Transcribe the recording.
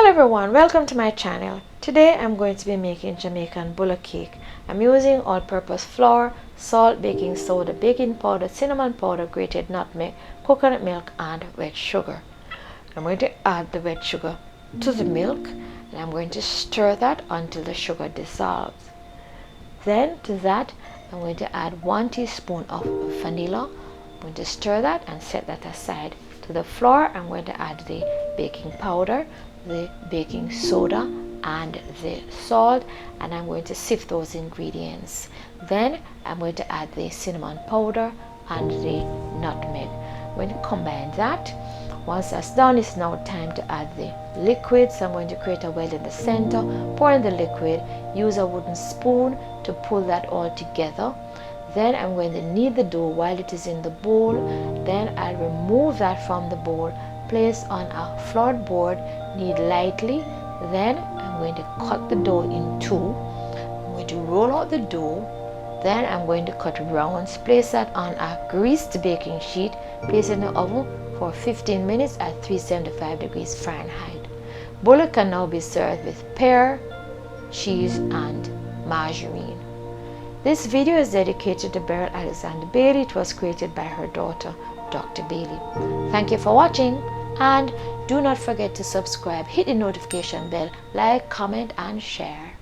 everyone, welcome to my channel. Today I'm going to be making Jamaican Bulla cake. I'm using all-purpose flour, salt, baking soda, baking powder, cinnamon powder, grated nutmeg, coconut milk and wet sugar. I'm going to add the wet sugar to the milk and I'm going to stir that until the sugar dissolves. Then to that I'm going to add 1 teaspoon of vanilla. I'm going to stir that and set that aside. To the flour I'm going to add the baking powder, the baking soda and the salt, and I'm going to sift those ingredients. Then I'm going to add the cinnamon powder and the nutmeg. I'm going to combine that. Once that's done, it's now time to add the liquid. So I'm going to create a well in the center, pour in the liquid, use a wooden spoon to pull that all together. Then I'm going to knead the dough while it is in the bowl. Then I'll remove that from the bowl, place on a floured board, knead lightly. Then I'm going to cut the dough in two. I'm going to roll out the dough. Then I'm going to cut rounds, place that on a greased baking sheet, place it in the oven for 15 minutes at 375 degrees Fahrenheit. Bulla can now be served with pear, cheese and margarine. This video is dedicated to Beryl Alexander Baillie. It was created by her daughter, Dr. Baillie. Thank you for watching, and do not forget to subscribe, hit the notification bell, like, comment and share.